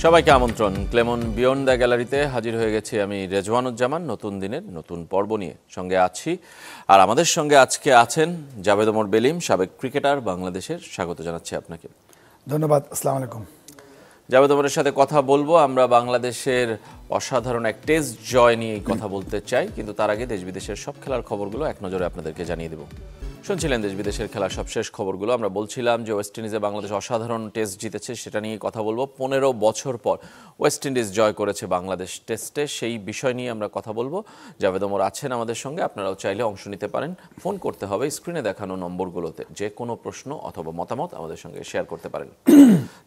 সবাইকে আমন্ত্রণ। Clemon beyond the গ্যালারিতে হাজির হয়ে গেছি আমি রেজওয়ানুজ্জামান, নতুন দিনের নতুন পর্ব নিয়ে সঙ্গে আছি। আর আমাদের সঙ্গে আজকে আছেন জাভেদ ওমর বেলিম, সাবেক ক্রিকেটার, বাংলাদেশের। স্বাগত জানাচ্ছি আপনাকে। ধন্যবাদ। আসসালামু আলাইকুম। জাভেদ ওমরের সাথে কথা বলবো। আমরা বাংলাদেশের অসাধারণ এক টেস্ট জয় নিয়ে কথা বলতে চাই, কিন্তু তার আগে দেশ বিদেশের সব খেলার খবরগুলো এক নজরে আপনাদেরকে জানিয়ে দেব। শুনছিলেন দেশ বিদেশের খেলার সবশেষ খবরগুলো। আমরা বলছিলাম যে ওয়েস্ট ইন্ডিজে বাংলাদেশ অসাধারণ টেস্ট জিতেছে, সেটা নিয়ে কথা বলবো। 15 বছর পর ওয়েস্ট ইন্ডিজ জয় করেছে বাংলাদেশ টেস্টে, সেই বিষয় নিয়ে আমরা কথা বলবো। জাভেদ ওমর আছেন আমাদের সঙ্গে, আপনারাও চাইলে অংশ নিতে পারেন। ফোন করতে হবে স্ক্রিনে দেখানো নম্বরগুলোতে। যে কোনো প্রশ্ন অথবা মতামত আমাদের সঙ্গে শেয়ার করতে পারেন।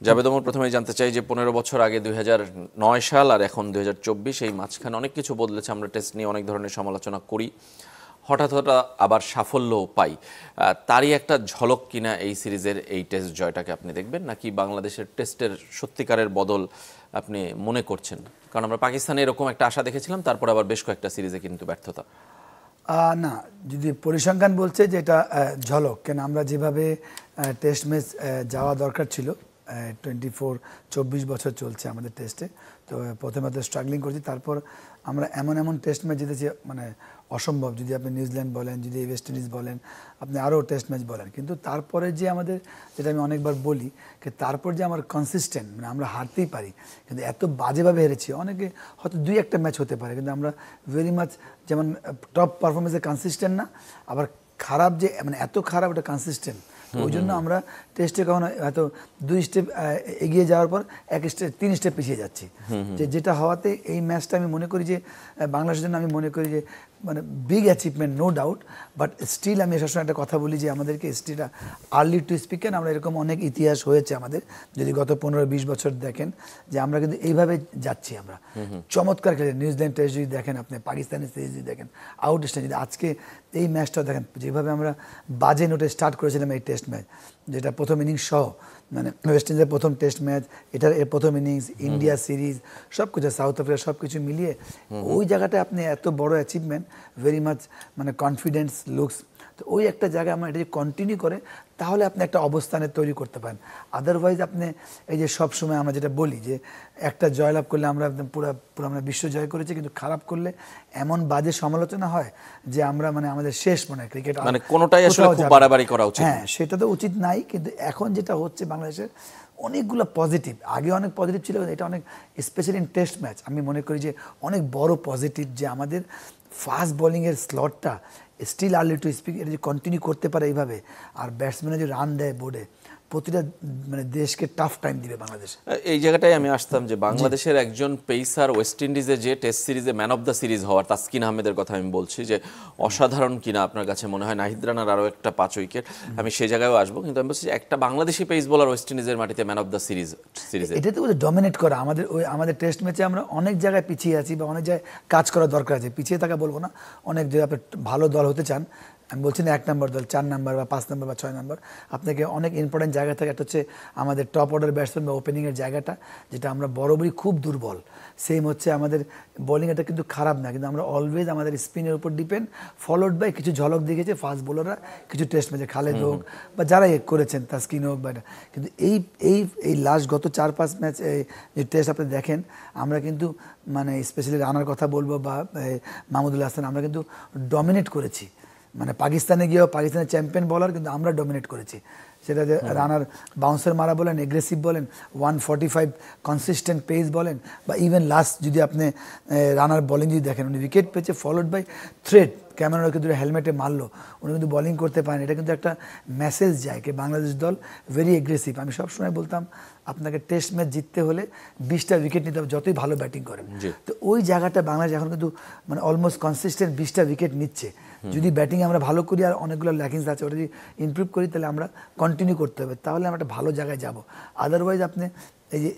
জাভেদ ওমর, প্রথমেই জানতে চাই যে 15 বছর আগে 2009 সাল আর এখন 2024, এই মাঝখানে অনেক কিছু বদলেছে। আমরা টেস্ট নিয়ে অনেক ধরনের সমালোচনা করি, হঠাৎ হঠাৎ আবার সাফল্যও পাই। তারই একটা ঝলক কিনা এই সিরিজের এই টেস্ট জয়টাকে আপনি দেখবেন, নাকি বাংলাদেশের টেস্টের সত্যিকারের বদল আপনি মনে করছেন? কারণ আমরা পাকিস্তানে এরকম একটা আশা দেখেছিলাম, তারপর আবার বেশ কয়েকটা সিরিজে কিন্তু ব্যর্থতা। না, যদি পরিসংখ্যান বলছে যে এটা ঝলক, কেন আমরা যেভাবে টেস্ট ম্যাচ যাওয়া দরকার ছিল, 24 বছর চলছে আমাদের টেস্টে, তো প্রথমে তো স্ট্রাগলিং করছি, তারপর আমরা এমন টেস্ট ম্যাচ জিতেছি মানে অসম্ভব। যদি আপনি নিউজিল্যান্ড বলেন, যদি ওয়েস্ট ইন্ডিজ বলেন, আপনি আরও টেস্ট ম্যাচ বলেন, কিন্তু তারপরে যে আমাদের, যেটা আমি অনেকবার বলি, যে তারপর যে আমার কনসিস্টেন্ট, মানে আমরা হারতেই পারি কিন্তু এত বাজেভাবে হেরেছি। অনেকে হয়তো 2-1টা ম্যাচ হতে পারে, কিন্তু আমরা ভেরি মাচ যেমন টপ পারফরমেন্সে কনসিস্টেন্ট না, আবার খারাপ যে মানে এত খারাপ ওটা কনসিস্টেন্ট। ওই জন্য আমরা টেস্টে কখনো হয়তো 2 স্টেপ এগিয়ে যাওয়ার পর 1 স্টেপ 3 স্টেপ পিছিয়ে যাচ্ছি, যেটা হওয়াতে এই ম্যাচটা আমি মনে করি যে বাংলাদেশের জন্য আমি মনে করি যে মানে big achievement, no doubt. But still আমি সবসময় একটা কথা বলি যে আমাদেরকে স্টিলটা আর্লি টু স্পিক। কেন আমরা এরকম অনেক ইতিহাস হয়েছে আমাদের, যদি গত 15-20 বছর দেখেন যে আমরা কিন্তু এইভাবে যাচ্ছি। আমরা চমৎকার খেলে নিউজিল্যান্ড টেস্ট যদি দেখেন, আপনি পাকিস্তানের সিরিজ যদি দেখেন, আউট স্টেজ যদি আজকে এই ম্যাচটাও দেখেন, যেভাবে আমরা বাজে নোটে স্টার্ট করেছিলাম এই টেস্ট ম্যাচ, যেটা প্রথম ইনিংস সহ, মানে ওয়েস্ট ইন্ডিজের প্রথম টেস্ট ম্যাচ, এটার এর প্রথম ইনিংস, ইন্ডিয়া সিরিজ, সব কিছু, সাউথ আফ্রিকা, সব কিছু মিলিয়ে ওই জায়গাটায় আপনি এত বড় অ্যাচিভমেন্ট, ভেরি মাচ মানে কনফিডেন্স লুকস। তো ওই একটা জায়গায় আমরা এটা কন্টিনিউ করে তাহলে আপনি একটা অবস্থানে তৈরি করতে পারেন। আদারওয়াইজ আপনি এই যে সব সময় আমরা যেটা বলি যে একটা জয়লাভ করলে আমরা পুরো আমরা বিশ্ব জয় করেছি, কিন্তু খারাপ করলে এমন বাজে সমালোচনা হয় যে আমরা মানে আমাদের শেষ মনে হয় ক্রিকেট, মানে কোনোটাই আসলে খুব বাড়াবাড়ি করা উচিত। হ্যাঁ, সেটা তো উচিত নাই, কিন্তু এখন যেটা হচ্ছে বাংলাদেশের অনেকগুলো পজিটিভ, আগে অনেক পজিটিভ ছিল, এটা অনেক স্পেশালি ইন টেস্ট ম্যাচ আমি মনে করি যে অনেক বড় পজিটিভ, যে আমাদের ফাস্ট বোলিংয়ের স্লটটা স্টিল আর্লি টু স্পিক, এটা যে কন্টিনিউ করতে পারে এইভাবে, আর ব্যাটসম্যানের যে রান দেয় বোর্ডে, প্রতিটা মানে দেশকে টাফ টাইম দিবে বাংলাদেশ। এই জায়গাটাই আমি আসতাম যে বাংলাদেশের একজন পেসার ওয়েস্ট ইন্ডিজে যে টেস্ট সিরিজে ম্যান অফ দ্য সিরিজ হওয়ার, তাসকিন আহমেদের কথা আমি বলছি, যে অসাধারণ কিনা আপনার কাছে মনে হয়? নাহিদ রানার আরও একটা 5 উইকেট, আমি সেই জায়গায়ও আসবো, কিন্তু আমি বলছি একটা বাংলাদেশি পেস বোলার ওয়েস্ট ইন্ডিজের মাটিতে ম্যান অফ দ্য সিরিজে এটা তো ডমিনেট করা। আমাদের টেস্ট ম্যাচে আমরা অনেক জায়গায় পিছিয়ে আছি, বা অনেক জায়গায় কাজ করার দরকার আছে। পিছিয়ে থাকা বলবো না, অনেক জায়গায় আপনি ভালো দল হতে চান, আমি বলছি না 1 নম্বর দল, 4 নম্বর বা 5 নম্বর বা 6 নম্বর, আপনাকে অনেক ইম্পর্টেন্ট জায়গা থেকে, একটা হচ্ছে আমাদের টপ অর্ডার ব্যাটসম্যান বা ওপেনিংয়ের জায়গাটা, যেটা আমরা বরাবরই খুব দুর্বল। সেম হচ্ছে আমাদের বোলিং, এটা কিন্তু খারাপ না, কিন্তু আমরা অলওয়েজ আমাদের স্পিনের উপর ডিপেন্ড, ফলোড বাই কিছু ঝলক দেখেছে ফাস্ট বোলাররা কিছু টেস্ট ম্যাচে, খালেদ হোক বা যারা করেছেন, তাসকিন হোক বা, কিন্তু এই লাস্ট গত 4-5 ম্যাচ যে টেস্ট আপনি দেখেন, আমরা কিন্তু মানে স্পেশালি রানার কথা বলবো বা মাহমুদুল হাসান, আমরা কিন্তু ডমিনেট করেছি। মানে পাকিস্তানে গিয়েও পাকিস্তানের চ্যাম্পিয়ন বলার, কিন্তু আমরা ডমিনেট করেছি। সেটা যে রানার বাউন্সার মারা বলেন, এগ্রেসিভ বলেন, 145 কনসিস্টেন্ট পেস বলেন, বা ইভেন লাস্ট যদি আপনি রানার বোলিং যদি দেখেন, উনি উইকেট পেয়েছে ফলোড বাই থ্রেড, ক্যামেরার কিন্তু হেলমেটে মারলো, উনি কিন্তু বোলিং করতে পারেন। এটা কিন্তু একটা মেসেজ যায় যে বাংলাদেশ দল ভেরি এগ্রেসিভ। আমি সবসময় বলতাম আপনাকে টেস্ট ম্যাচ জিততে হলে 20টা উইকেট নিতে হবে, যতই ভালো ব্যাটিং করেন। তো ওই জায়গাটা বাংলাদেশ এখন কিন্তু মানে অলমোস্ট কনসিস্টেন্ট 20টা উইকেট নিচ্ছে। যদি ব্যাটিং আমরা ভালো করি আর অনেকগুলো ল্যাকিংস আছে, ওটা যদি ইমপ্রুভ করি, তাহলে আমরা কন্টিনিউ করতে হবে, তাহলে আমরা একটা ভালো জায়গায় যাব। আদারওয়াইজ আপনি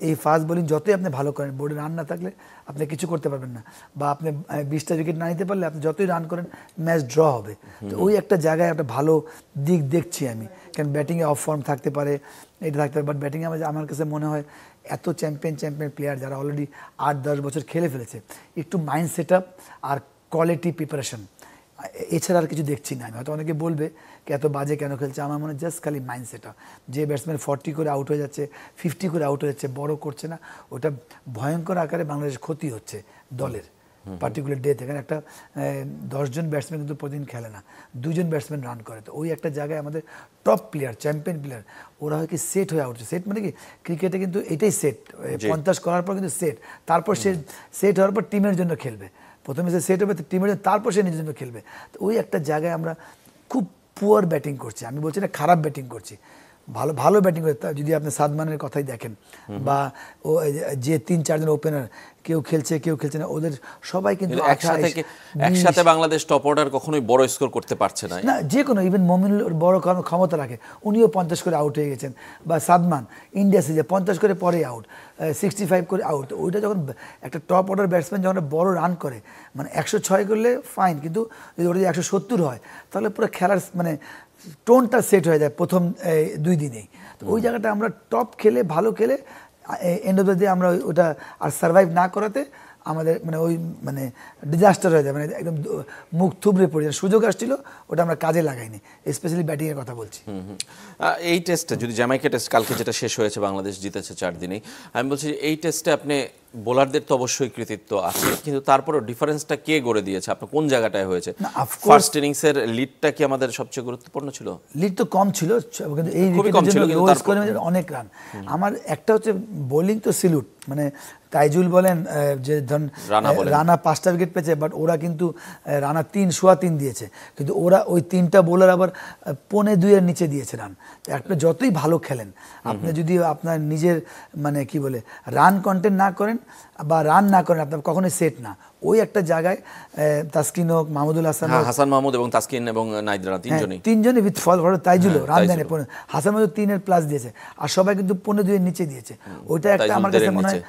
এই ফাস্ট বোলিং যতই আপনি ভালো করেন, বোর্ডে রান না থাকলে আপনি কিছু করতে পারবেন না, বা আপনি 20টা উইকেট না নিতে পারলে আপনি যতই রান করেন ম্যাচ ড্র হবে। তো ওই একটা জায়গায় একটা ভালো দিক দেখছি আমি, কারণ ব্যাটিংয়ে অফ ফর্ম থাকতে পারে, এটা থাকতে পারে, বাট ব্যাটিংয়ে আমার কাছে মনে হয় এত চ্যাম্পিয়ন প্লেয়ার যারা অলরেডি 8-10 বছর খেলে ফেলেছে, একটু মাইন্ড সেট আপ আর কোয়ালিটি প্রিপারেশন, এছাড়া আর কিছু দেখছি না আমি। হয়তো অনেকে বলবে কি এত বাজে কেন খেলছে, আমার মনে হয় জাস্ট খালি মাইন্ডসেটটা, যে ব্যাটসম্যান 40 করে আউট হয়ে যাচ্ছে, 50 করে আউট হয়ে যাচ্ছে, বড় করছে না, ওটা ভয়ঙ্কর আকারে বাংলাদেশ ক্ষতি হচ্ছে দলের পার্টিকুলার ডেতে। এখানে একটা 10 জন ব্যাটসম্যান কিন্তু প্রতিদিন খেলে না, 2 জন ব্যাটসম্যান রান করে। তো ওই একটা জায়গায় আমাদের টপ প্লেয়ার, চ্যাম্পিয়ন প্লেয়ার, ওরা হয় কি সেট হয়ে আউট। সেট মানে কি ক্রিকেটে কিন্তু এটাই সেট, 50 করার পর কিন্তু সেট, তারপর সে সেট হওয়ার পর টিমের জন্য খেলবে। প্রথমে সে সেট হবে টিমের জন্য, তারপর সে নিজের জন্য খেলবে। তো ওই একটা জায়গায় আমরা খুব পুয়ার ব্যাটিং করছি, আমি বলছি না খারাপ ব্যাটিং করছি, ভালো ভালো ব্যাটিং করে। যদি আপনি সাদমানের কথাই দেখেন বা ও যে 3-4 জন ওপেনার, কেউ খেলছে কেউ খেলছে না, ওদের সবাই কিন্তু একসাথে বাংলাদেশ টপ অর্ডার কখনোই বড় স্কোর করতে পারছে না। না, যে কোনো ইভেন মমিনুল বড় ক্ষমতা রাখে, উনিও 50 করে আউট হয়ে গেছেন, বা সাদমান ইন্ডিয়া সিরিজে 50 করে পরে আউট, 65 করে আউট। ওইটা যখন একটা টপ অর্ডার ব্যাটসম্যান যখন বড় রান করে, মানে 106 করলে ফাইন, কিন্তু যদি ওটা যদি 170 হয় তাহলে পুরো খেলার মানে টোনটা সেট হয়ে যায় প্রথম 2 দিনেই। তো ওই জায়গাটা আমরা টপ খেলে ভালো খেলে এন্ড অফ দ্য ডে আমরা ওটা আর সার্ভাইভ না করাতে আমাদের মানে ওই মানে ডিজাস্টার হয়ে যায়, মানে একদম মুখ থুবড়ে পড়ে যায়। সুযোগ আসছিল, ওটা আমরা কাজে লাগাইনি, স্পেশালি ব্যাটিংয়ের কথা বলছি। এই টেস্টে যদি জ্যামাইকা টেস্ট কালকে যেটা শেষ হয়েছে, বাংলাদেশ জিতেছে 4 দিনেই, আমি বলছি এই টেস্টে আপনি বোলারদের তো অবশ্যই কৃতিত্ব আছে, কিন্তু তারপরেও ডিফারেন্সটা কে গড়ে দিয়েছে, আপনার কোন জায়গাটায় হয়েছে? ফার্স্ট ইনিংসের লিডটা কি আমাদের সবচেয়ে গুরুত্বপূর্ণ ছিল? লিড তো কম ছিল, কিন্তু এই অনেক রান। আমার একটা হচ্ছে বোলিং তো সিলুট, মানে তাইজুল বলেন যে ধরুন রানা 5টা উইকেট পেয়েছে, বাট ওরা কিন্তু রানা 3 দিয়েছে, কিন্তু ওরা ওই 3টা বোলার আবার 1.25 নিচে দিয়েছে রান। আপনি যতই ভালো খেলেন, আপনি যদি আপনার নিজের মানে কি বলে রান কন্টেন্ট না করেন বা রান না করেন, আপনার কখনোই সেট না। ওই একটা জায়গায় তাসকিন হোক, মাহমুদুল হাসান মাহমুদ এবং তাসকিন এবং নাইদ রানা তিনজনই উইথ ফল, তাইজুলও রান দেয়, হাসান মাহমুদ 3 প্লাস দিয়েছে, আর সবাই কিন্তু 15-2 নিচে দিয়েছে। ওইটা একটা আমার কাছে মনে হয়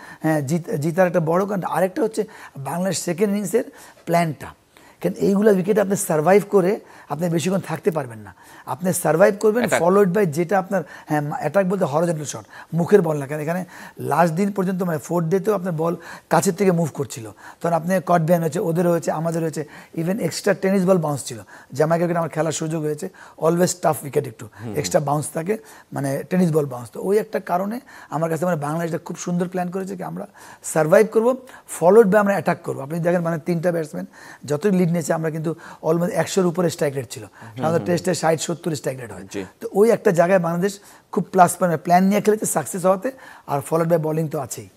জিতার একটা বড় কারণ। আরেকটা হচ্ছে বাংলাদেশ সেকেন্ড ইনিংসের প্ল্যানটা, কারণ এইগুলো উইকেটে আপনি সার্ভাইভ করে আপনি বেশিক্ষণ থাকতে পারবেন না। আপনি সার্ভাইভ করবেন ফলোড বাই যেটা আপনার অ্যাটাক বলতে হরিজন্টাল শট, মুখের বল না, কারণ এখানে লাস্ট দিন পর্যন্ত মানে 4th ডেতেও আপনার বল কাছের থেকে মুভ করছিল, তখন আপনি কট ব্যান হয়েছে, ওদের হয়েছে, আমাদের হয়েছে, even extra tennis ball bounce ছিল। জ্যামাইকা উইকেট আমার খেলার সুযোগ হয়েছে, অলওয়েজ টাফ উইকেট, একটু এক্সট্রা বাউন্স থাকে, মানে টেনিস বল বাউন্স। তো ওই একটা কারণে আমার কাছে মানে বাংলাদেশটা খুব সুন্দর প্ল্যান করেছে কি আমরা সার্ভাইভ করবো, ফলোড বাই আমরা অ্যাটাক করবো। আপনি দেখেন মানে 3টা ব্যাটসম্যান যতই লিড নিয়েছে, আমরা কিন্তু অলমোস্ট 100-র উপরে স্ট্রাইক রেট ছিল, সাধারণত টেস্টে 60-70 স্ট্রাইক রেট হয়। তো ওই একটা জায়গায় বাংলাদেশ খুব প্লাস প্ল্যান নিয়ে খেলেছে, সাকসেস হওয়াতে, আর ফলোড বাই বোলিং তো আছেই।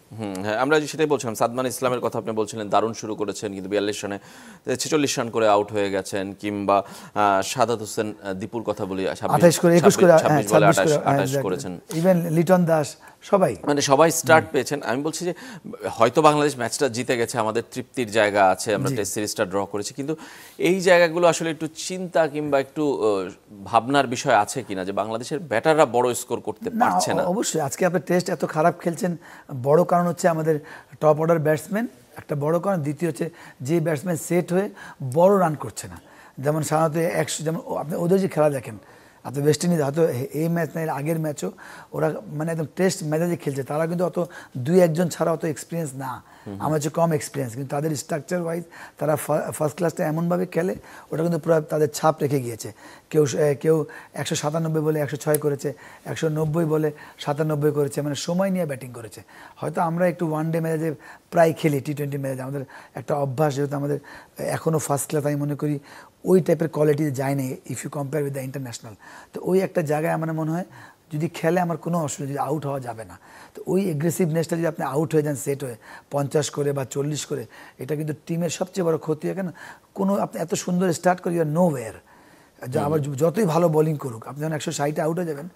হ্যাঁ, আমরা সেটাই বলছিলাম। সাদমান ইসলামের কথা আপনি বলছিলেন, দারুণ শুরু করেছেন, কিন্তু 42 রানে 46 রান করে আউট হয়ে গেছেন। কিংবা সাদাত হোসেন দীপুর কথা বলি, 28 করে 21 করে 28 করেছেন। ইভেন লিটন দাস সবাই, মানে সবাই স্টার্ট পেয়েছেন। আমি বলছি যে হয়তো বাংলাদেশ ম্যাচটা জিতে গেছে, আমাদের তৃপ্তির জায়গা আছে, আমরা টেস্ট সিরিজটা ড্র করেছি, কিন্তু এই জায়গাগুলো আসলে একটু চিন্তা কিংবা একটু ভাবনার বিষয় আছে কিনা, যে বাংলাদেশের ব্যাটাররা বড় স্কোর করতে পারছে না? অবশ্যই আজকে আপনার টেস্ট এত খারাপ খেলছেন, বড় কারণ হচ্ছে আমাদের টপ অর্ডার ব্যাটসম্যান, একটা বড় কারণ। দ্বিতীয় হচ্ছে যে ব্যাটসম্যান সেট হয়ে বড় রান করছে না। যেমন সাধারণত 100, যেমন আপনি ওদের যে খেলা দেখেন, আপনি ওয়েস্ট ইন্ডিজ হয়তো এই ম্যাচ না, এর আগের ম্যাচও ওরা মানে একদম টেস্ট ম্যাচে যে খেলছে, তারা কিন্তু অত 2-1 ছাড়া অত এক্সপিরিয়েন্স না, আমার হচ্ছে কম এক্সপিরিয়েন্স, কিন্তু তাদের স্ট্রাকচার ওয়াইজ তারা ফার্স্ট ক্লাসটা এমনভাবে খেলে, ওটা কিন্তু পুরো তাদের ছাপ রেখে গিয়েছে। কেউ 197 বলে 106 করেছে, 190 বলে 97 করেছে, মানে সময় নিয়ে ব্যাটিং করেছে। হয়তো আমরা একটু ওয়ানডে ম্যাচে প্রায় খেলি, টি20 ম্যাচে আমাদের একটা অভ্যাস, যেহেতু আমাদের এখনও ফার্স্ট ক্লাস, আমি মনে করি ওই টাইপের কোয়ালিটি যায় না if you compare with the international. তো ওই একটা জায়গায় আমার মনে হয় যদি খেলে আমার কোনো অসুবিধা, যদি আউট হওয়া যাবে না। তো ওই এগ্রেসিভনেসটা যদি আপনি আউট হয়ে যান সেট হয়ে 50 করে বা 40 করে, এটা কিন্তু টিমের সবচেয়ে বড় ক্ষতি হয়। কেন কোনো আপনি এত সুন্দর স্টার্ট করে ইউ আর নো ওয়্যার, আবার যতই ভালো বোলিং করুক, আপনি যখন 160 আউট হয়ে যাবেন,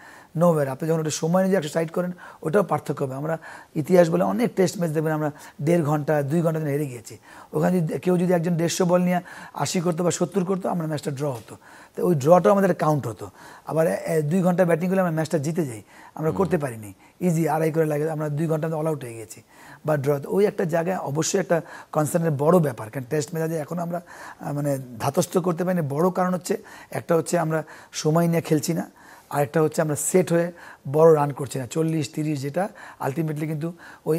নো ওয়্যার। আপনি যখন ওটা সময় নিয়ে 160 করেন, ওটাও পার্থক্য হবে। আমরা ইতিহাস বলে অনেক টেস্ট ম্যাচ দেখবেন আমরা 1.5 ঘন্টা 2 ঘন্টা হেরে গিয়েছি। ওখানে কেউ যদি একজন 150 বল নিয়ে 80 করতো বা 70 করতো, আমরা ম্যাচটা ড্র হতো। তো ওই ড্রটাও আমাদের কাউন্ট হতো। আবার 2 ঘন্টা ব্যাটিং করলে আমরা ম্যাচটা জিতে যাই, আমরা করতে পারিনি, ইজি 2.5 করে লাগে, আমরা 2 ঘন্টা অল আউট হয়ে গেছি বা ড্র। ওই একটা জায়গায় অবশ্যই একটা কনসার্নের বড় ব্যাপার, কারণ টেস্ট ম্যাচে এখন আমরা মানে ধাতস্থ করতে পারিনি। বড় কারণ হচ্ছে একটা হচ্ছে আমরা সময় নিয়ে খেলছি না, আরেকটা হচ্ছে আমরা সেট হয়ে বড় রান করছি না, 40-30, যেটা আলটিমেটলি কিন্তু ওই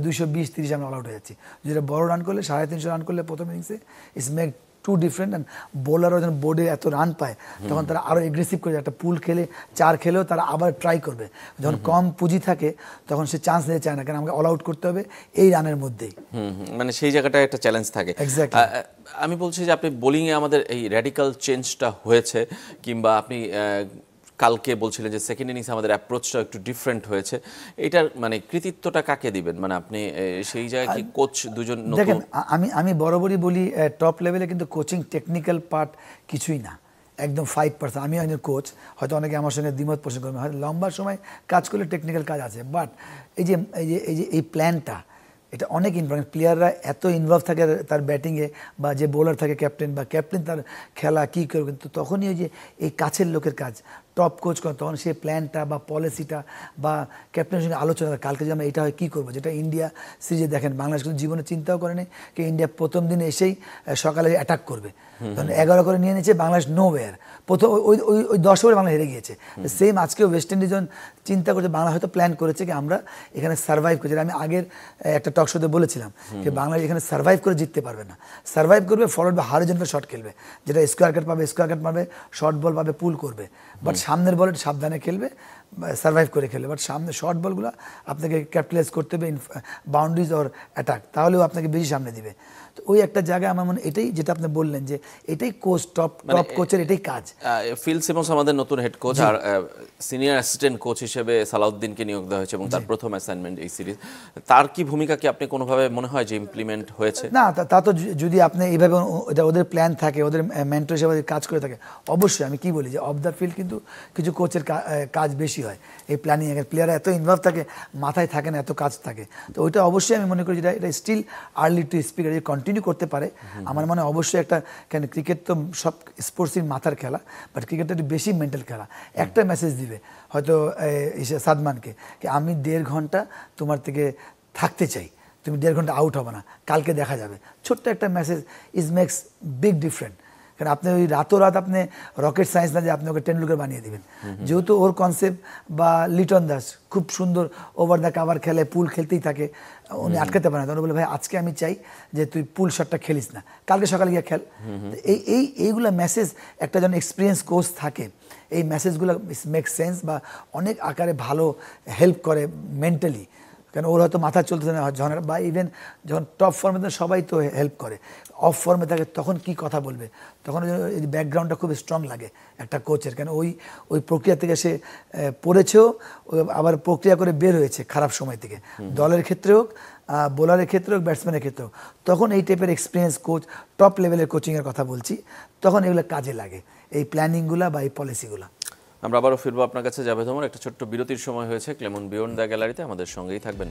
220-30 আমরা অল আউট হয়ে যাচ্ছি। যেটা বড় রান করলে 350 রান করলে প্রথম ইনিংসে it's make to different. And বোলারও যখন বোর্ডে এত রান পায় তখন তারা আরও এগ্রেসিভ করে একটা পুল খেলে 4 খেলেও তারা আবার ট্রাই করবে। যখন কম পুঁজি থাকে তখন সে চান্স নিতে চায় না, কারণ আমাকে অল আউট করতে হবে এই রানের মধ্যেই। মানে সেই জায়গাটায় একটা চ্যালেঞ্জ থাকে। Exactly. আমি বলছি যে আপনি বোলিংয়ে আমাদের এই র্যাডিক্যাল চেঞ্জটা হয়েছে, কিংবা আপনি কালকে বলছিলেন যে সেকেন্ড ইনিংস আমাদের অ্যাপ্রোচটা একটু ডিফারেন্ট হয়েছে, এটার মানে কৃতিত্বটা কাকে দিবেন? মানে আপনি সেই জায়গায় কি কোচ দুজন দেখেন, নতুন? আমি বরাবরই বলি টপ লেভেলে কিন্তু কোচিং টেকনিক্যাল পার্ট কিছুই না, একদম 5%। আমি একজন কোচ, হয়তো অনেকে আমার সঙ্গে দ্বিমত পোষণ করবে, হয়তো লম্বা সময় কাজ করলে টেকনিক্যাল কাজ আছে, বাট এই প্ল্যানটা এটা অনেক ইম্পর্টেন্ট। প্লেয়াররা এত ইনভলভ থাকে তার ব্যাটিংয়ে, বা যে বোলার থাকে ক্যাপ্টেন, বা ক্যাপ্টেন তার খেলা কী করবে, কিন্তু তখনই ওই যে এই কাছের লোকের কাজ টপ কোচ করে, তখন সেই প্ল্যানটা বা পলিসিটা বা ক্যাপ্টেনের সঙ্গে আলোচনা, কালকে যে আমরা এটা হয় কী করবো, যেটা ইন্ডিয়া সিরিজে দেখেন বাংলাদেশ কিন্তু জীবনে চিন্তাও করেনি কি ইন্ডিয়া প্রথম দিন এসেই সকালে অ্যাটাক করবে, তখন 11 করে নিয়ে নিয়েছে বাংলাদেশ, নো ওয়্যার প্রথম ওই 10 ওভারে বাংলা হেরে গিয়েছে। সেম আজকেও ওয়েস্ট ইন্ডিজ চিন্তা করছে, বাংলা হয়তো প্ল্যান করেছে কি আমরা এখানে সার্ভাইভ করছি। আমি আগের একটা টক শোতে বলেছিলাম যে বাংলাদেশ এখানে সার্ভাইভ করে জিততে পারবে না, সার্ভাইভ করবে ফলোড বা হরিজন্টাল শট খেলবে, যেটা স্কোয়ার কাট পাবে স্কোয়ার কাট মারবে, শর্ট বল পাবে পুল করবে, বাট সামনের বলে সাবধানে খেলবে, সার্ভাইভ করে খেলবে। বাট সামনে শর্ট বলগুলো আপনাকে ক্যাপিটালাইজ করতে হবে, বাউন্ডারিজ অর অ্যাটাক, তাহলেও আপনাকে বেশি সামনে দিবে। তো ওই একটা জায়গায় আমার মনে এটাই, যেটা আপনি বললেন যে এটাই কোচ, টপ কোচের এটাই কাজ। ফিল সিমন্স আমাদের নতুন হেড কোচ, আর সিনিয়র অ্যাসিস্ট্যান্ট কোচ হিসেবে সালাউদ্দিনকে নিয়োগ দেওয়া হয়েছে এবং তার প্রথম অ্যাসাইনমেন্ট এই সিরিজ। তার কি ভূমিকা কি আপনি কোনোভাবে মনে হয় যে ইমপ্লিমেন্ট হয়েছে? না, তা তো যদি আপনি এইভাবে ওদের প্ল্যান থাকে, ওদের মেন্টর হিসেবে কাজ করে থাকে, অবশ্যই আমি কি বলি যে অফ দ্য ফিল্ড কিন্তু কিছু কোচের কাজ বেশি হয় এই প্ল্যানিং এর। প্লেয়াররা এত ইনভলভ থাকে, মাথায় থাকে না, এত কাজ থাকে, তো ওইটা অবশ্যই আমি মনে করি যেটা এটা স্টিল আর্লি টু স্পিক, যদি কন্টিনিউ করতে পারে আমার মনে অবশ্যই একটা, কেন ক্রিকেট তো সব স্পোর্টসই মাথার খেলা, বাট ক্রিকেটটা একটু বেশি মেন্টাল খেলা। একটা মেসেজ দিবে হয়তো সাদমানকে কি আমি 1.5 ঘন্টা তোমার থেকে থাকতে চাই, তুমি 1.5 ঘন্টা আউট হবে না, কালকে দেখা যাবে। ছোট্ট একটা message is makes big different. কারণ আপনি ওই রাতোরাত আপনি রকেট সায়েন্স না যে আপনি ওকে টেন্ডুলকার বানিয়ে দিবেন, যেহেতু ওর কনসেপ্ট, বা লিটন দাস খুব সুন্দর ওভার দ্য কাভার খেলে, পুল খেলতেই থাকে, উনি আটকাতে পারে না, তখন বলে ভাই আজকে আমি চাই যে তুই পুল শটটা খেলিস না, কালকে সকালে গিয়ে খেল। এইগুলো মেসেজ একটা যখন এক্সপিরিয়েন্স কোচ থাকে, এই মেসেজগুলো মেক সেন্স বা অনেক আকারে ভালো হেল্প করে মেন্টালি। কারণ ওর হয়তো মাথা চলতেছে না ঝনের, বা ইভেন যখন টপ ফর্মে থাকে সবাই তো হেল্প করে, অফ ফর্মে থাকে তখন কি কথা বলবে, তখন এই ব্যাকগ্রাউন্ডটা খুব স্ট্রং লাগে একটা কোচের। কেন ওই প্রক্রিয়া থেকে সে পড়েছেও, আবার প্রক্রিয়া করে বের হয়েছে খারাপ সময় থেকে, দলের ক্ষেত্রে হোক, বোলারের ক্ষেত্রে হোক, ব্যাটসম্যানের ক্ষেত্রে হোক, তখন এই টাইপের এক্সপিরিয়েন্স কোচ, টপ লেভেলের কোচিংয়ের কথা বলছি, তখন এগুলো কাজে লাগে, এই প্ল্যানিংগুলো বা এই পলিসিগুলো। আমরা আবারও ফিরবো আপনার কাছে জাভেদ ওমর। একটা ছোট্ট বিরতির সময় হয়েছে, ক্লেমন বিয়ন্ড দ্য গ্যালারিতে আমাদের সঙ্গেই থাকবেন।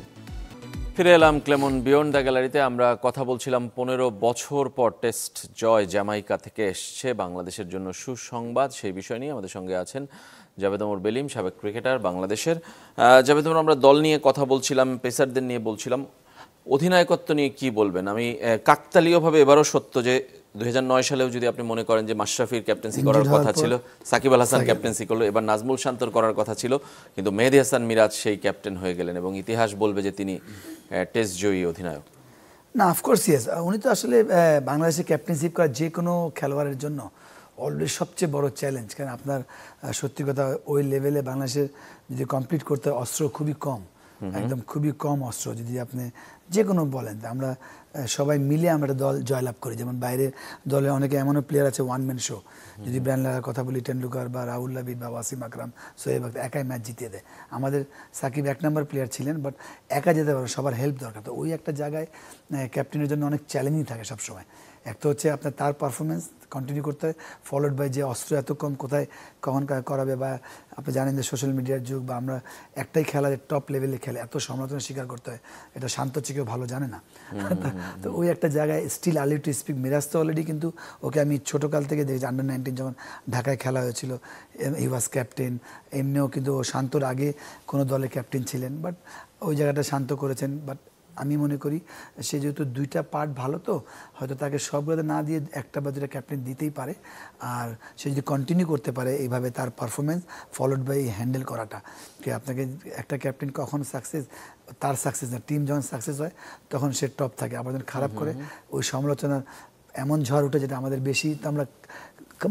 ফিরে এলাম ক্লেমন বিয়ন্ড দ্য গ্যালারিতে। আমরা কথা বলছিলাম 15 বছর পর টেস্ট জয় জামাইকা থেকে এসছে বাংলাদেশের জন্য সুসংবাদ, সেই বিষয় নিয়ে আমাদের সঙ্গে আছেন জাভেদ ওমর বেলিম, সাবেক ক্রিকেটার বাংলাদেশের। জাভেদ ওমর, আমরা দল নিয়ে কথা বলছিলাম, পেসারদের নিয়ে বলছিলাম, অধিনায়কত্ব নিয়ে কি বলবেন? আমি কাকতালীয়ভাবে এবারও সত্য যে 2009 সালেও যদি আপনি মনে করেন যে মাশরাফির ক্যাপ্টেন্সি করার কথা ছিল, সাকিব আল হাসান ক্যাপ্টেন্সি করলো, এবার নাজমুল শান্তর করার কথা ছিল, কিন্তু মেহেদী হাসান মিরাজ সেই ক্যাপ্টেন হয়ে গেলেন এবং ইতিহাস বলবে যে তিনি টেস্ট জয়ী অধিনায়ক। না, অফকোর্স ইয়েস, উনি তো আসলে বাংলাদেশে ক্যাপ্টেনশিপ করা যে কোনো খেলোয়াড়ের জন্য অলরেডি সবচেয়ে বড় চ্যালেঞ্জ। কারণ আপনার সত্যি কথা ওই লেভেলে বাংলাদেশের যদি কমপ্লিট করতে অস্ত্র খুবই কম, একদম খুবই কম অস্ত্র। যদি আপনি যে কোনো বলেন, আমরা সবাই মিলে আমরা দল জয়লাভ করি, যেমন বাইরের দলে অনেকে এমনও প্লেয়ার আছে ওয়ান ম্যান শো, যদি ব্রায়ান লারার কথা বলি, টেন্ডুলকার বা রাহুল দ্রাবিড় বা ওয়াসিম আকরাম, সোহেব আখতার একাই ম্যাচ জিতিয়ে দেয়। আমাদের সাকিব 1 নম্বর প্লেয়ার ছিলেন, বাট একা যেতে পারে, সবার হেল্প দরকার। তো ওই একটা জায়গায় ক্যাপ্টেনের জন্য অনেক চ্যালেঞ্জিং থাকে সবসময়। একটা হচ্ছে আপনার তার পারফরমেন্স কন্টিনিউ করতে হয়, ফলোড বাই যে অস্ত্র এত কম কোথায় কখন করাবে, বা আপনি জানেন যে সোশ্যাল মিডিয়ার যুগ, বা আমরা একটাই খেলা টপ লেভেলে খেলে এত সমালোচনা স্বীকার করতে হয়, এটা শান্ত চিকেও ভালো জানে না। তো ওই একটা জায়গায় still early to speak. Miraz তো অলরেডি, কিন্তু ওকে আমি ছোটোকাল থেকে দেখেছি, আন্ডার-19 যখন ঢাকায় খেলা হয়েছিল, হি ওয়াজ ক্যাপ্টেন। এমনিও কিন্তু ও শান্তর আগে কোনো দলে ক্যাপ্টেন ছিলেন, বাট ওই জায়গাটা শান্ত করেছেন। বাট আমি মনে করি সে যেহেতু 2টা পার্ট ভালো, তো হয়তো তাকে সবগুলোতে না দিয়ে 1টা বা 2টা ক্যাপ্টেন দিতেই পারে। আর সে যদি কন্টিনিউ করতে পারে এইভাবে তার পারফরমেন্স ফলোড বাই হ্যান্ডেল করাটা, কি আপনাকে একটা ক্যাপ্টেন কখন সাকসেস, তার সাকসেস না, টিম যখন সাকসেস হয় তখন সে টপ থাকে, আবার যখন খারাপ করে ওই সমালোচনার এমন ঝড় উঠে যেটা আমাদের বেশি তো আমরা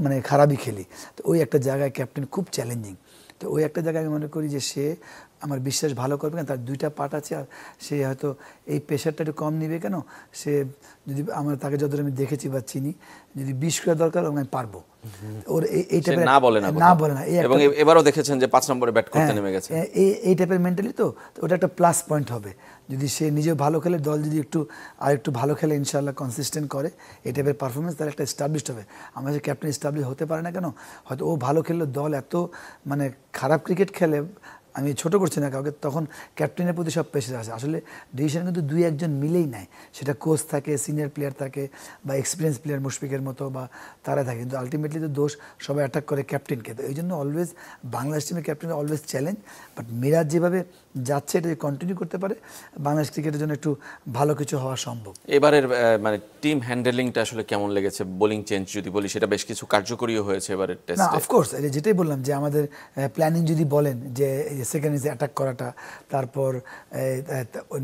মানে খারাপই খেলি, তো ওই একটা জায়গায় ক্যাপ্টেন খুব চ্যালেঞ্জিং। তো ওই একটা জায়গায় আমি মনে করি যে সে আমার বিশ্বাস ভালো করবে না, তার দুইটা পার্ট আছে, আর সে হয়তো এই প্রেশারটা একটু কম নিবে। কেন সে যদি তাকে যতটা আমি দেখেছি বা চিনি, যদি 20 করা দরকার আমি পারবো, ওর এই টাইপের না বলে না এবং এবারও দেখেছেন যে 5 নম্বরে ব্যাট করতে নেমে গেছে, এই টাইপের মেন্টালি। তো ওটা একটা প্লাস পয়েন্ট হবে যদি সে নিজেও ভালো খেলে, দল যদি একটু ভালো খেলে, ইনশাআল্লাহ কনসিস্টেন্ট করে এই টাইপের পারফরমেন্স, তার একটা এস্টাবলিশড হবে। আমরা যে ক্যাপ্টেন এস্টাবলিশ হতে পারে না কেন, হয়তো ও ভালো খেললে দল এত মানে খারাপ ক্রিকেট খেলে, আমি ছোট করছি না কাউকে, তখন ক্যাপ্টেনের প্রতি সব প্রেশার আসে। আসলে ডিসিশন কিন্তু 2-1 মিলেই নেয়, সেটা কোচ থাকে, সিনিয়র প্লেয়ার থাকে, বা এক্সপিরিয়েন্স প্লেয়ার মুশফিকের মতো বা তারা থাকে, কিন্তু আলটিমেটলি তো দোষ সবাই অ্যাটাক করে ক্যাপ্টেনকে। তো এই জন্য অলওয়েজ বাংলাদেশ টিমের captain always challenge, but Miraz যেভাবে যাচ্ছে এটা কন্টিনিউ করতে পারে, বাংলাদেশ ক্রিকেটের জন্য একটু ভালো কিছু হওয়া সম্ভব। এবারের মানে টিম হ্যান্ডেলিংটা আসলে কেমন লেগেছে? বোলিং চেঞ্জ যদি বলি, সেটা বেশ কিছু কার্যকরীও হয়েছে এবারের টেস্টে। না, অফকোর্স যেটাই বললাম যে আমাদের প্ল্যানিং যদি বলেন যে সেকেন্ড ইনিংসে অ্যাটাক করাটা, তারপর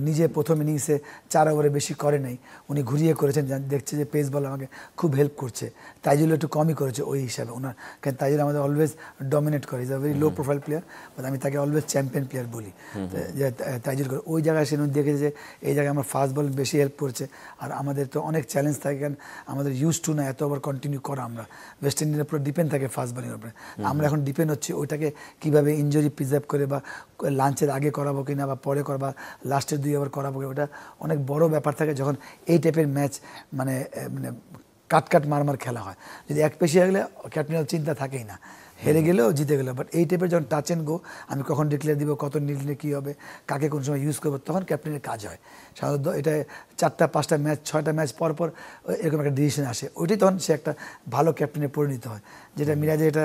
নিজে প্রথম ইনিংসে 4 ওভারে বেশি করে নাই, উনি ঘুরিয়ে করেছেন, দেখছে যে পেস বল আমাকে খুব হেল্প করছে। তাইজুল একটু কমই করেছে ওই হিসাবে ওনার, কারণ তাইজুল আমাদের অলওয়েজ ডমিনেট করে, is a very low profile player, but আমি তাকে অলওয়েজ চ্যাম্পিয়ন প্লেয়ার বলি। যে তাইজুল করে ওই জায়গায় সে দেখেছে যে এই জায়গায় আমার ফাস্ট বল বেশি হেল্প করছে, আর আমাদের তো অনেক চ্যালেঞ্জ থাকে, কারণ আমাদের ইউজ টু না এত ওভার কন্টিনিউ করা। আমরা ওয়েস্ট ইন্ডিজের পুরো ডিপেন্ড থাকে ফাস্ট বলিংয়ের উপরে, আমরা এখন ডিপেন্ড হচ্ছে ওইটাকে কীভাবে ইনজুরি প্রিজার্ভ করে, বা লাঞ্চের আগে করাবো কিনা বা পরে করবা, লাস্টের 2 ওভার করাবো কিনা, ওটা অনেক বড় ব্যাপার থাকে যখন এই টাইপের ম্যাচ মানে মানে কাট মার খেলা হয়। যদি এক পেশি হয়ে গেলে ক্যাপ্টেনের চিন্তা থাকেই না, হেরে গেলেও জিতে গেলো। বাট এই টাইপের যখন টাচ অ্যান্ড গো, আমি কখন ডিক্লেয়ার দিব, কত নিলে কী হবে, কাকে কোন সময় ইউজ করবো, তখন ক্যাপ্টেনের কাজ হয়। সাধারণত এটা 4টা-5টা ম্যাচ 6টা ম্যাচ পর এরকম একটা ডিসিশন আসে, ওইটাই তখন সে একটা ভালো ক্যাপ্টেনে পরিণত হয়। যেটা মিরাজে এটা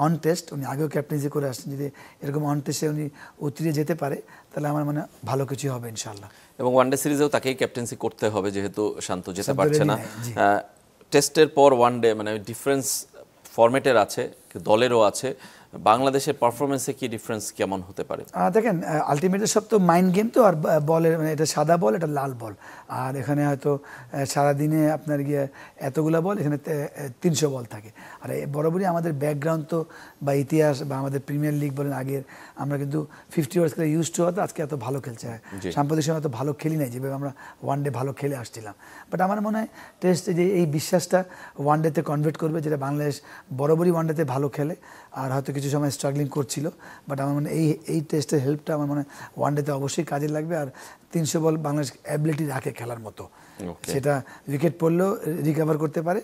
অন টেস্ট, উনি আগেও ক্যাপ্টেন্সি করে আসছেন, যদি এরকম অন টেস্টে উনি উতরে যেতে পারে, তাহলে আমার মানে ভালো কিছু হবে ইনশাল্লাহ। এবং ওয়ানডে সিরিজেও তাকেই ক্যাপ্টেন্সি করতে হবে, যেহেতু শান্ত যেতে পারছে না। টেস্টের পর ওয়ানডে মানে ডিফারেন্স ফরম্যাটের আছে, দলেরও আছে, বাংলাদেশের পারফরমেন্সে কি ডিফারেন্স কেমন হতে পারে? দেখেন, আলটিমেটলি সব তো মাইন্ড গেম তো, আর বলের মানে এটা সাদা বল, এটা লাল বল, আর এখানে হয়তো সারাদিনে আপনার গিয়ে এতগুলো বল, এখানে 300 বল থাকে। আর বরাবরই আমাদের ব্যাকগ্রাউন্ড তো বা ইতিহাস বা আমাদের প্রিমিয়ার লিগ বলেন আগের, আমরা কিন্তু 50 ওভার্স করে ইউজ টু হতো, আজকে এত ভালো খেলছে। সাম্প্রতিক সময় এত ভালো খেলি নাই যেভাবে আমরা ওয়ানডে ভালো খেলে আসছিলাম। বাট আমার মনে হয় টেস্টে যে এই বিশ্বাসটা ওয়ানডেতে কনভার্ট করবে, যেটা বাংলাদেশ বরাবরই ওয়ানডেতে ভালো খেলে, আর হয়তো কিছু সময় স্ট্রাগলিং করছিল, বাট আমার মনে এই টেস্টের হেল্পটা আমার মনে হয় ওয়ানডেতে অবশ্যই কাজে লাগবে। আর 300 বল বাংলাদেশ অ্যাবিলিটি রাখে খেলার মতো, সেটা উইকেট পড়লেও রিকভার করতে পারে,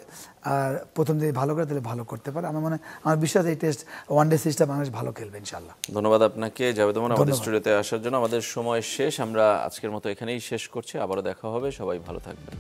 আর প্রথম দিকে ভালো করে তাহলে ভালো করতে পারে। আমার মনে হয়, আমার বিশ্বাস এই টেস্ট ওয়ানডে সিরিজটা বাংলাদেশ ভালো খেলবে ইনশাল্লাহ। ধন্যবাদ আপনাকে জাভেদ ওমর আমাদের স্টুডিওতে আসার জন্য। আমাদের সময় শেষ, আমরা আজকের মতো এখানেই শেষ করছি, আবারও দেখা হবে, সবাই ভালো থাকবেন।